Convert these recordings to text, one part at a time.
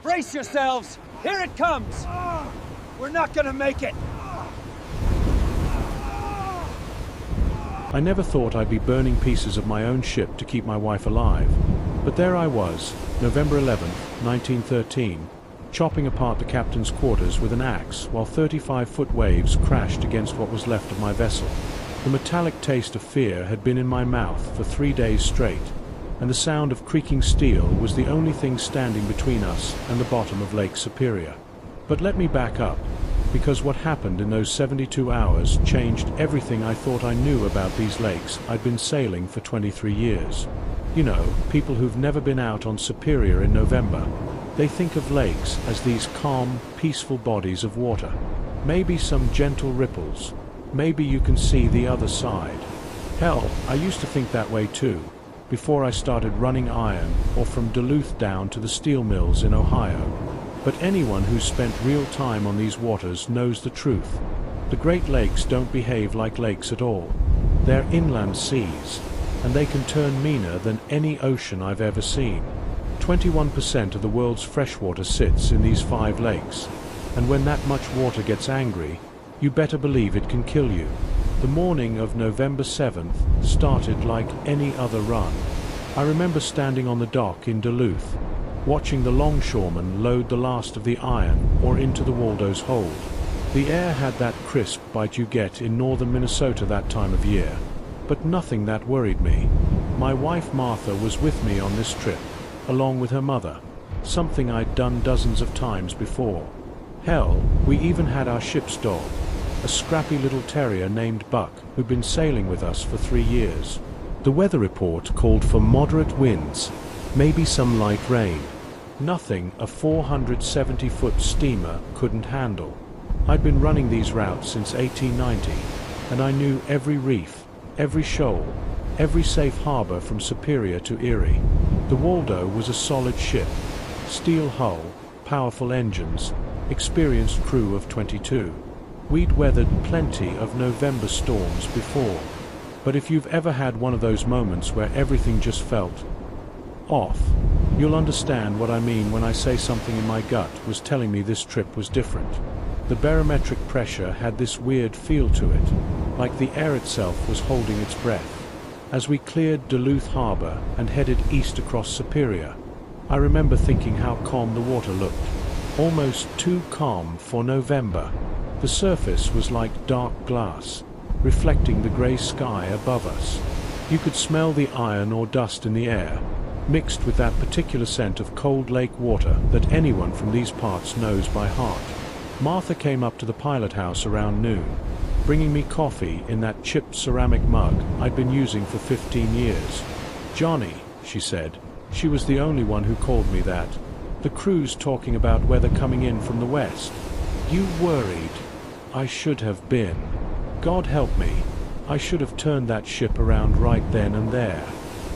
Brace yourselves! Here it comes! We're not gonna make it! I never thought I'd be burning pieces of my own ship to keep my wife alive. But there I was, November 11th, 1913, chopping apart the captain's quarters with an axe while 35-foot waves crashed against what was left of my vessel. The metallic taste of fear had been in my mouth for 3 days straight, and the sound of creaking steel was the only thing standing between us and the bottom of Lake Superior. But let me back up, because what happened in those 72 hours changed everything I thought I knew about these lakes I'd been sailing for 23 years. You know, people who've never been out on Superior in November, they think of lakes as these calm, peaceful bodies of water. Maybe some gentle ripples. Maybe you can see the other side. Hell, I used to think that way too, before I started running iron or from Duluth down to the steel mills in Ohio. But anyone who's spent real time on these waters knows the truth. The Great Lakes don't behave like lakes at all. They're inland seas, and they can turn meaner than any ocean I've ever seen. 21% of the world's freshwater sits in these 5 lakes, and when that much water gets angry, you better believe it can kill you. The morning of November 7th started like any other run. I remember standing on the dock in Duluth, watching the longshoremen load the last of the iron ore into the Waldo's hold. The air had that crisp bite you get in northern Minnesota that time of year, but nothing that worried me. My wife Martha was with me on this trip, along with her mother, something I'd done dozens of times before. Hell, we even had our ship's dog, a scrappy little terrier named Buck, who'd been sailing with us for 3 years. The weather report called for moderate winds, maybe some light rain. Nothing a 470-foot steamer couldn't handle. I'd been running these routes since 1890, and I knew every reef, every shoal, every safe harbor from Superior to Erie. The Waldo was a solid ship, steel hull, powerful engines, experienced crew of 22. We'd weathered plenty of November storms before, but if you've ever had one of those moments where everything just felt off, you'll understand what I mean when I say something in my gut was telling me this trip was different. The barometric pressure had this weird feel to it, like the air itself was holding its breath. As we cleared Duluth Harbor and headed east across Superior, I remember thinking how calm the water looked, almost too calm for November. The surface was like dark glass, reflecting the gray sky above us. You could smell the iron or dust in the air, mixed with that particular scent of cold lake water that anyone from these parts knows by heart. Martha came up to the pilot house around noon, bringing me coffee in that chipped ceramic mug I'd been using for 15 years. "Johnny," she said. She was the only one who called me that. "The crew's talking about weather coming in from the west. You worried?" I should have been. God help me, I should have turned that ship around right then and there.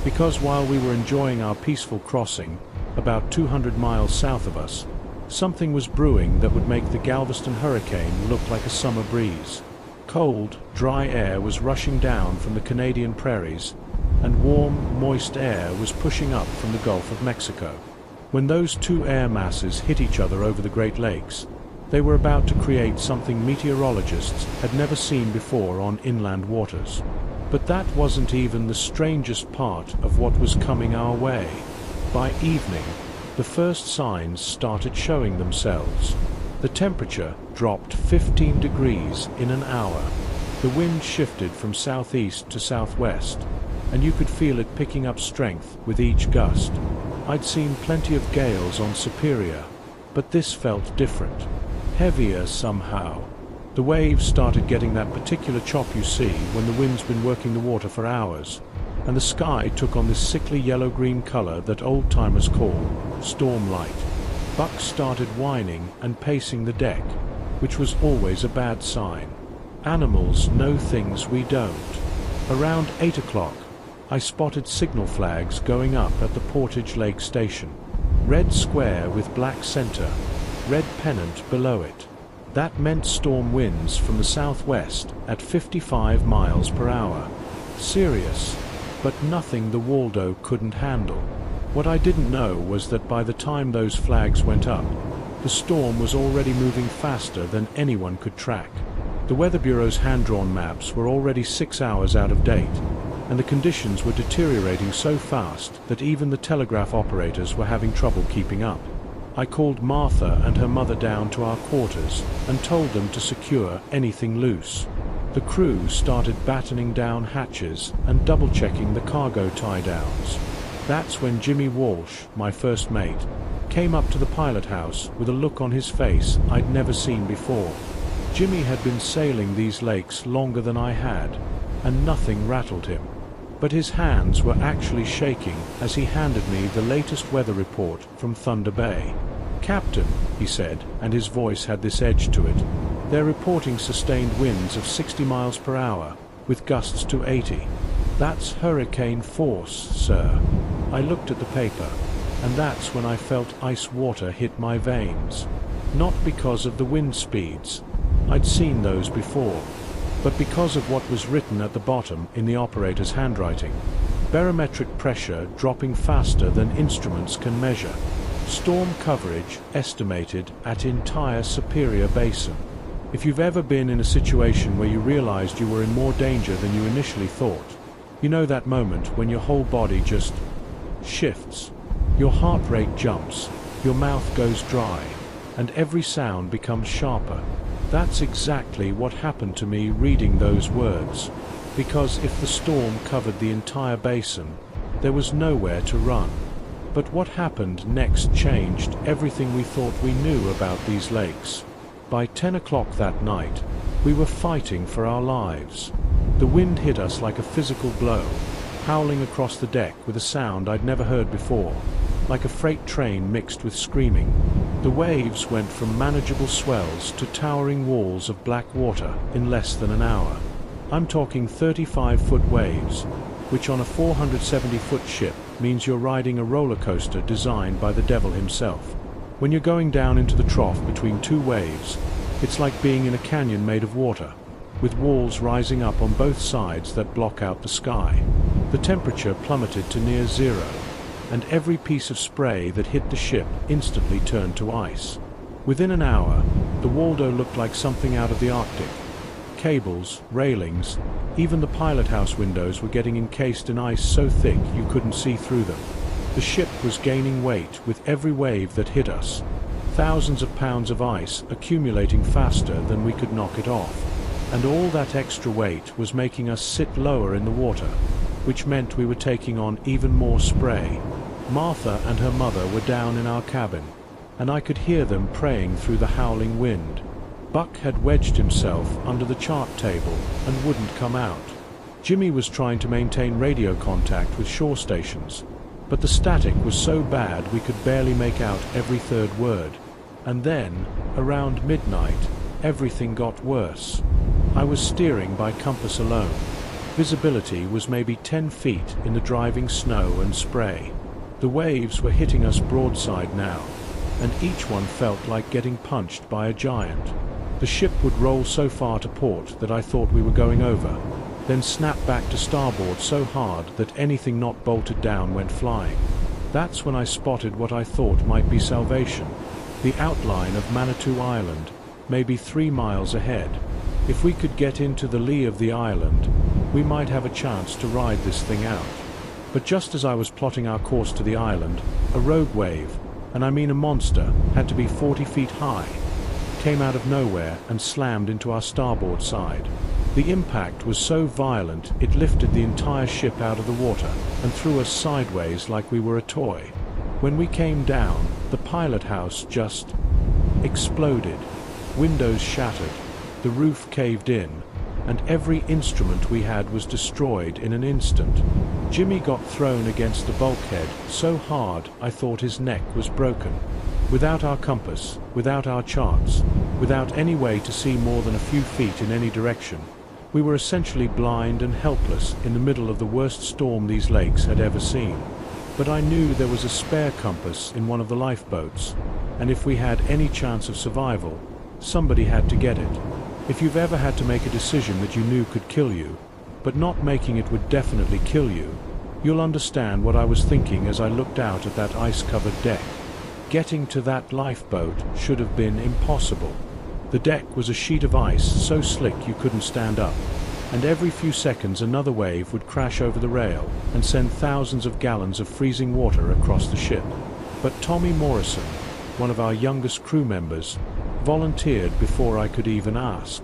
Because while we were enjoying our peaceful crossing, about 200 miles south of us, something was brewing that would make the Galveston hurricane look like a summer breeze. Cold, dry air was rushing down from the Canadian prairies, and warm, moist air was pushing up from the Gulf of Mexico. When those two air masses hit each other over the Great Lakes, they were about to create something meteorologists had never seen before on inland waters. But that wasn't even the strangest part of what was coming our way. By evening, the first signs started showing themselves. The temperature dropped 15 degrees in an hour. The wind shifted from southeast to southwest, and you could feel it picking up strength with each gust. I'd seen plenty of gales on Superior, but this felt different. Heavier somehow. The waves started getting that particular chop you see when the wind's been working the water for hours, and the sky took on this sickly yellow-green color that old-timers call storm light. Buck started whining and pacing the deck, which was always a bad sign. Animals know things we don't. Around 8 o'clock, I spotted signal flags going up at the Portage Lake Station. Red square with black center, red pennant below it. That meant storm winds from the southwest at 55 miles per hour. Serious, but nothing the Waldo couldn't handle. What I didn't know was that by the time those flags went up, the storm was already moving faster than anyone could track. The Weather Bureau's hand-drawn maps were already 6 hours out of date, and the conditions were deteriorating so fast that even the telegraph operators were having trouble keeping up. I called Martha and her mother down to our quarters and told them to secure anything loose. The crew started battening down hatches and double-checking the cargo tie-downs. That's when Jimmy Walsh, my first mate, came up to the pilot house with a look on his face I'd never seen before. Jimmy had been sailing these lakes longer than I had, and nothing rattled him. But his hands were actually shaking as he handed me the latest weather report from Thunder Bay. "Captain," he said, and his voice had this edge to it, "they're reporting sustained winds of 60 miles per hour, with gusts to 80. That's hurricane force, sir." I looked at the paper, and that's when I felt ice water hit my veins. Not because of the wind speeds. I'd seen those before. But because of what was written at the bottom in the operator's handwriting. Barometric pressure dropping faster than instruments can measure. Storm coverage estimated at entire Superior Basin. If you've ever been in a situation where you realized you were in more danger than you initially thought, you know that moment when your whole body just shifts. Your heart rate jumps, your mouth goes dry, and every sound becomes sharper. That's exactly what happened to me reading those words, because if the storm covered the entire basin, there was nowhere to run. But what happened next changed everything we thought we knew about these lakes. By 10 o'clock that night, we were fighting for our lives. The wind hit us like a physical blow, howling across the deck with a sound I'd never heard before, like a freight train mixed with screaming. The waves went from manageable swells to towering walls of black water in less than an hour. I'm talking 35-foot waves, which on a 470-foot ship means you're riding a roller coaster designed by the devil himself. When you're going down into the trough between two waves, it's like being in a canyon made of water, with walls rising up on both sides that block out the sky. The temperature plummeted to near zero, and every piece of spray that hit the ship instantly turned to ice. Within an hour, the Waldo looked like something out of the Arctic. Cables, railings, even the pilot house windows were getting encased in ice so thick you couldn't see through them. The ship was gaining weight with every wave that hit us. Thousands of pounds of ice accumulating faster than we could knock it off. And all that extra weight was making us sit lower in the water, which meant we were taking on even more spray. Martha and her mother were down in our cabin, and I could hear them praying through the howling wind. Buck had wedged himself under the chart table and wouldn't come out. Jimmy was trying to maintain radio contact with shore stations, but the static was so bad we could barely make out every third word. And then, around midnight, everything got worse. I was steering by compass alone. Visibility was maybe 10 feet in the driving snow and spray. The waves were hitting us broadside now, and each one felt like getting punched by a giant. The ship would roll so far to port that I thought we were going over, then snap back to starboard so hard that anything not bolted down went flying. That's when I spotted what I thought might be salvation, the outline of Manitou Island, maybe 3 miles ahead. If we could get into the lee of the island, we might have a chance to ride this thing out. But just as I was plotting our course to the island, a rogue wave, and I mean a monster, had to be 40 feet high, came out of nowhere and slammed into our starboard side. The impact was so violent it lifted the entire ship out of the water and threw us sideways like we were a toy. When we came down, the pilot house just exploded. Windows shattered, the roof caved in, and every instrument we had was destroyed in an instant. Jimmy got thrown against the bulkhead so hard I thought his neck was broken. Without our compass, without our charts, without any way to see more than a few feet in any direction, we were essentially blind and helpless in the middle of the worst storm these lakes had ever seen. But I knew there was a spare compass in one of the lifeboats, and if we had any chance of survival, somebody had to get it. If you've ever had to make a decision that you knew could kill you, but not making it would definitely kill you, You'll understand what I was thinking as I looked out at that ice-covered deck. Getting to that lifeboat should have been impossible. The deck was a sheet of ice so slick you couldn't stand up, and every few seconds another wave would crash over the rail and send thousands of gallons of freezing water across the ship. But Tommy Morrison, one of our youngest crew members, volunteered before I could even ask.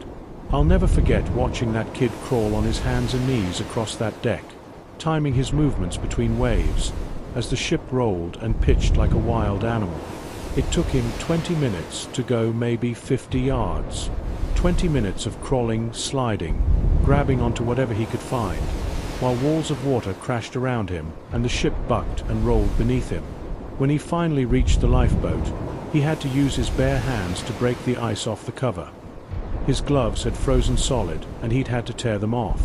I'll never forget watching that kid crawl on his hands and knees across that deck, timing his movements between waves as the ship rolled and pitched like a wild animal. It took him 20 minutes to go maybe 50 yards. 20 minutes of crawling, sliding, grabbing onto whatever he could find, while walls of water crashed around him and the ship bucked and rolled beneath him. When he finally reached the lifeboat, he had to use his bare hands to break the ice off the cover. His gloves had frozen solid and he'd had to tear them off,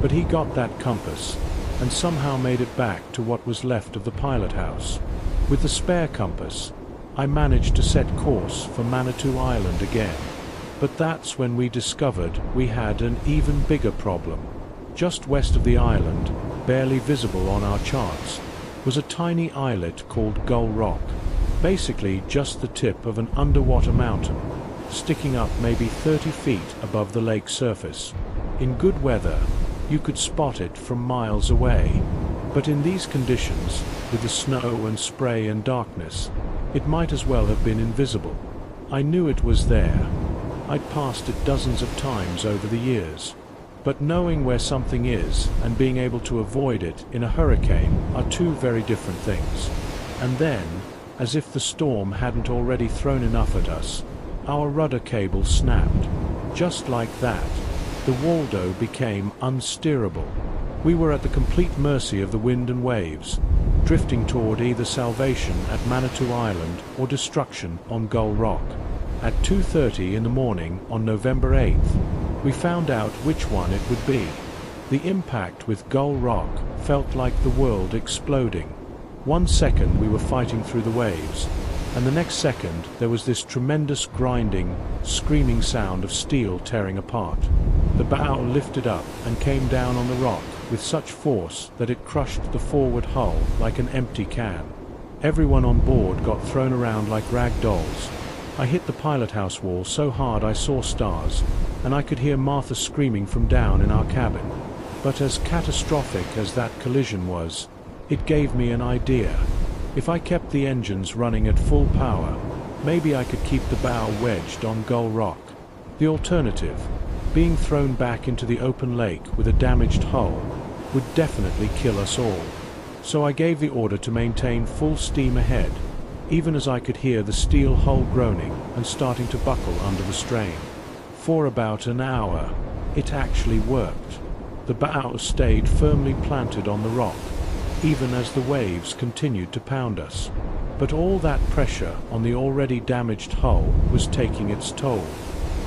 but he got that compass and somehow made it back to what was left of the pilot house. With the spare compass, I managed to set course for Manitou Island again. But that's when we discovered we had an even bigger problem. Just west of the island, barely visible on our charts, was a tiny islet called Gull Rock, basically just the tip of an underwater mountain, sticking up maybe 30 feet above the lake surface. In good weather, you could spot it from miles away, but in these conditions, with the snow and spray and darkness, it might as well have been invisible. I knew it was there. I'd passed it dozens of times over the years. But knowing where something is and being able to avoid it in a hurricane are two very different things. And then, as if the storm hadn't already thrown enough at us, our rudder cable snapped. Just like that, the Waldo became unsteerable. We were at the complete mercy of the wind and waves, drifting toward either salvation at Manitou Island or destruction on Gull Rock. At 2:30 in the morning on November 8th, we found out which one it would be. The impact with Gull Rock felt like the world exploding. 1 second we were fighting through the waves, and the next second there was this tremendous grinding, screaming sound of steel tearing apart. The bow lifted up and came down on the rock with such force that it crushed the forward hull like an empty can. Everyone on board got thrown around like rag dolls. I hit the pilot house wall so hard I saw stars, and I could hear Martha screaming from down in our cabin. But as catastrophic as that collision was, it gave me an idea. If I kept the engines running at full power, maybe I could keep the bow wedged on Gull Rock. The alternative, being thrown back into the open lake with a damaged hull, would definitely kill us all. So I gave the order to maintain full steam ahead, even as I could hear the steel hull groaning and starting to buckle under the strain. For about an hour, it actually worked. The bow stayed firmly planted on the rock, even as the waves continued to pound us. But all that pressure on the already damaged hull was taking its toll.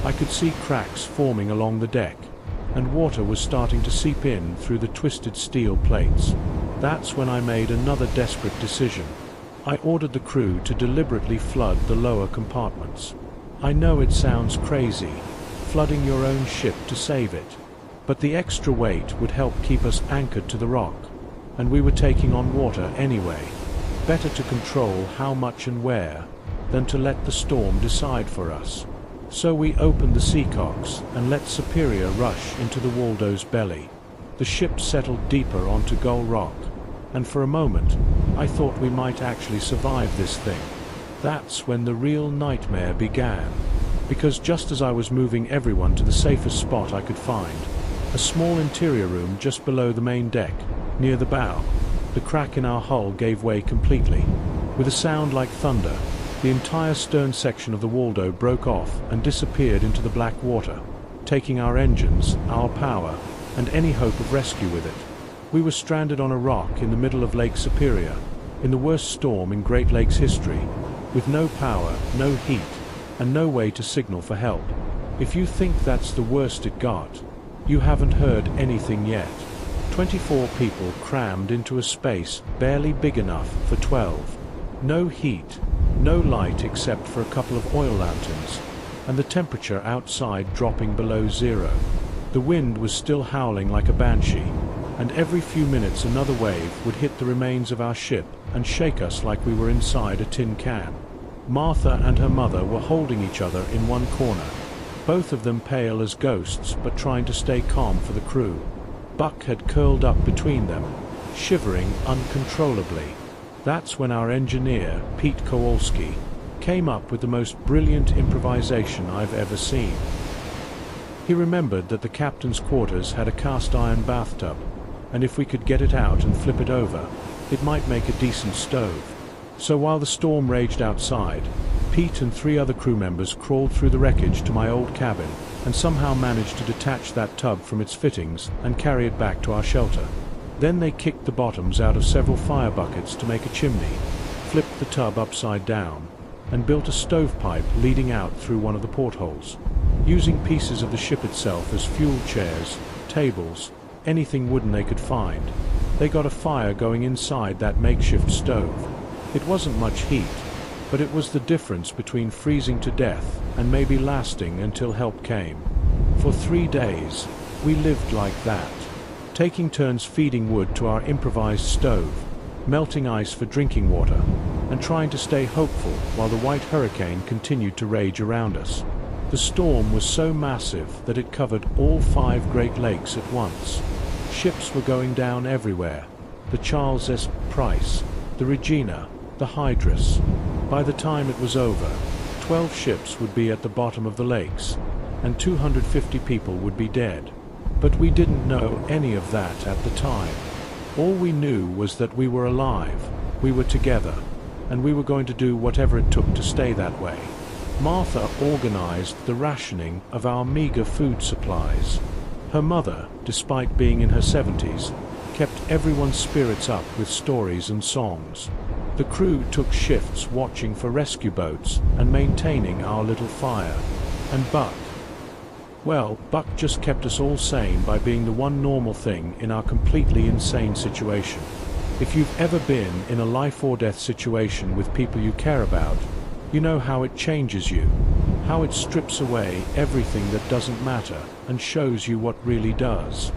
I could see cracks forming along the deck, and water was starting to seep in through the twisted steel plates. That's when I made another desperate decision. I ordered the crew to deliberately flood the lower compartments. I know it sounds crazy, flooding your own ship to save it, but the extra weight would help keep us anchored to the rock, and we were taking on water anyway. Better to control how much and where than to let the storm decide for us. So we opened the seacocks and let Superior rush into the Waldo's belly. The ship settled deeper onto Gull Rock, and for a moment I thought we might actually survive this thing. That's when the real nightmare began, because just as I was moving everyone to the safest spot I could find, a small interior room just below the main deck, near the bow, the crack in our hull gave way completely. With a sound like thunder, the entire stern section of the Waldo broke off and disappeared into the black water, taking our engines, our power, and any hope of rescue with it. We were stranded on a rock in the middle of Lake Superior, in the worst storm in Great Lakes history, with no power, no heat, and no way to signal for help. If you think that's the worst it got, you haven't heard anything yet. 24 people crammed into a space barely big enough for 12. No heat, no light except for a couple of oil lanterns, and the temperature outside dropping below zero. The wind was still howling like a banshee, and every few minutes another wave would hit the remains of our ship and shake us like we were inside a tin can. Martha and her mother were holding each other in one corner, both of them pale as ghosts but trying to stay calm for the crew. Buck had curled up between them, shivering uncontrollably. That's when our engineer, Pete Kowalski, came up with the most brilliant improvisation I've ever seen. He remembered that the captain's quarters had a cast-iron bathtub, and if we could get it out and flip it over, it might make a decent stove. So while the storm raged outside, Pete and 3 other crew members crawled through the wreckage to my old cabin and somehow managed to detach that tub from its fittings and carry it back to our shelter. Then they kicked the bottoms out of several fire buckets to make a chimney, flipped the tub upside down, and built a stovepipe leading out through one of the portholes. Using pieces of the ship itself as fuel chairs, tables, anything wooden they could find, they got a fire going inside that makeshift stove. It wasn't much heat, but it was the difference between freezing to death and maybe lasting until help came. For 3 days, we lived like that, taking turns feeding wood to our improvised stove, melting ice for drinking water, and trying to stay hopeful while the white hurricane continued to rage around us. The storm was so massive that it covered all 5 Great Lakes at once. Ships were going down everywhere. The Charles S. Price, the Regina, the Hydrus. By the time it was over, 12 ships would be at the bottom of the lakes, and 250 people would be dead. But we didn't know any of that at the time. All we knew was that we were alive, we were together, and we were going to do whatever it took to stay that way. Martha organized the rationing of our meager food supplies. Her mother, despite being in her 70s, kept everyone's spirits up with stories and songs. The crew took shifts watching for rescue boats and maintaining our little fire. And Buck, well, Buck just kept us all sane by being the one normal thing in our completely insane situation. If you've ever been in a life-or-death situation with people you care about, you know how it changes you, how it strips away everything that doesn't matter and shows you what really does.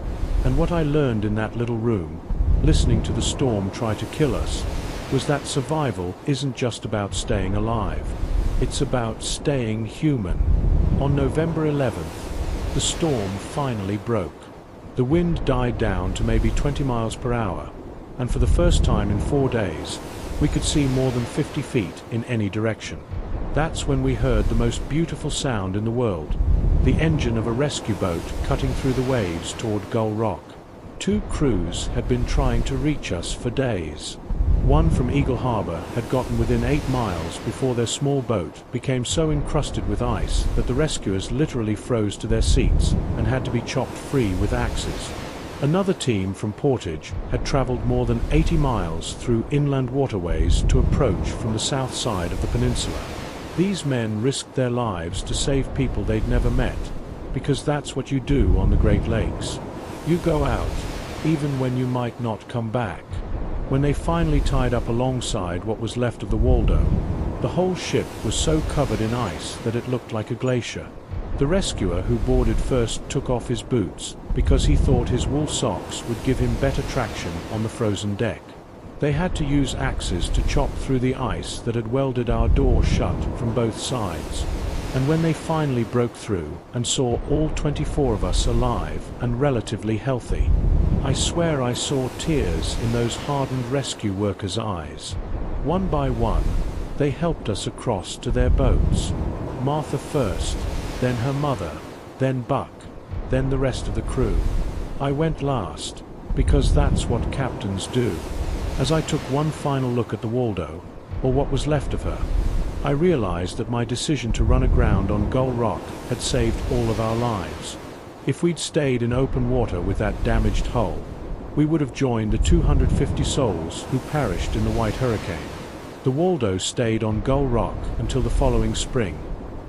And what I learned in that little room, listening to the storm try to kill us, was that survival isn't just about staying alive. It's about staying human. On November 11th, the storm finally broke. The wind died down to maybe 20 miles per hour, and for the first time in 4 days, we could see more than 50 feet in any direction. That's when we heard the most beautiful sound in the world, the engine of a rescue boat cutting through the waves toward Gull Rock. 2 crews had been trying to reach us for days. One from Eagle Harbor had gotten within 8 miles before their small boat became so encrusted with ice that the rescuers literally froze to their seats and had to be chopped free with axes. Another team from Portage had traveled more than 80 miles through inland waterways to approach from the south side of the peninsula. These men risked their lives to save people they'd never met, because that's what you do on the Great Lakes. You go out, even when you might not come back. When they finally tied up alongside what was left of the Waldo, the whole ship was so covered in ice that it looked like a glacier. The rescuer who boarded first took off his boots because he thought his wool socks would give him better traction on the frozen deck. They had to use axes to chop through the ice that had welded our door shut from both sides. And when they finally broke through and saw all 24 of us alive and relatively healthy, I swear I saw tears in those hardened rescue workers' eyes. One by one, they helped us across to their boats. Martha first, then her mother, then Buck, then the rest of the crew. I went last, because that's what captains do. As I took one final look at the Waldo, or what was left of her, I realized that my decision to run aground on Gull Rock had saved all of our lives. If we'd stayed in open water with that damaged hull, we would have joined the 250 souls who perished in the White Hurricane. The Waldo stayed on Gull Rock until the following spring,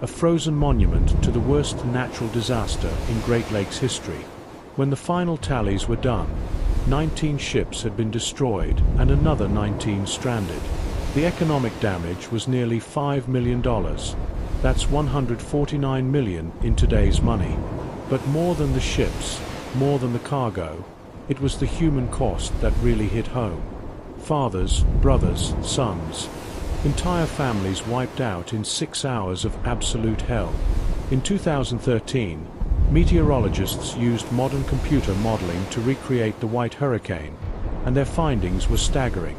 a frozen monument to the worst natural disaster in Great Lakes history. When the final tallies were done, 19 ships had been destroyed and another 19 stranded. The economic damage was nearly $5 million. That's $149 million in today's money. But more than the ships, more than the cargo, It was the human cost that really hit home. Fathers, brothers, sons. Entire families wiped out in 6 hours of absolute hell. In 2013, meteorologists used modern computer modeling to recreate the White Hurricane, and their findings were staggering.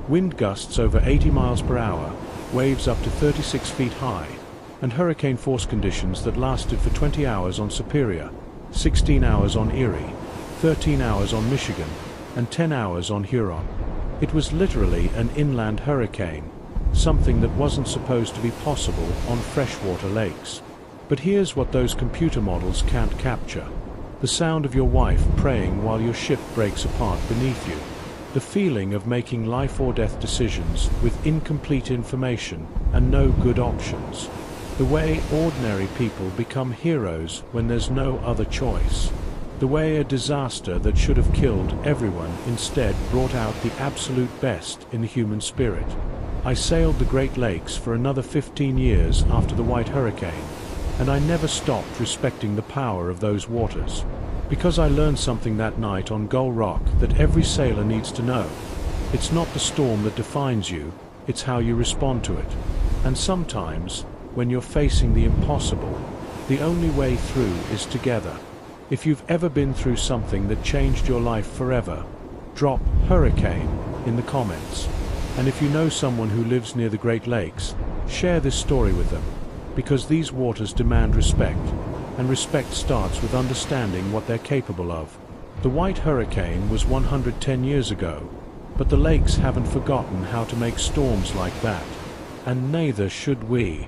Wind gusts over 80 miles per hour, waves up to 36 feet high, and hurricane force conditions that lasted for 20 hours on Superior, 16 hours on Erie, 13 hours on Michigan, and 10 hours on Huron. It was literally an inland hurricane, something that wasn't supposed to be possible on freshwater lakes. But here's what those computer models can't capture. The sound of your wife praying while your ship breaks apart beneath you. The feeling of making life or death decisions with incomplete information and no good options. The way ordinary people become heroes when there's no other choice. The way a disaster that should have killed everyone instead brought out the absolute best in the human spirit. I sailed the Great Lakes for another 15 years after the White Hurricane, and I never stopped respecting the power of those waters. Because I learned something that night on Gull Rock that every sailor needs to know. It's not the storm that defines you, it's how you respond to it. And sometimes, when you're facing the impossible, the only way through is together. If you've ever been through something that changed your life forever, drop "hurricane" in the comments. And if you know someone who lives near the Great Lakes, share this story with them. Because these waters demand respect, and respect starts with understanding what they're capable of. The White Hurricane was 110 years ago, but the lakes haven't forgotten how to make storms like that. And neither should we.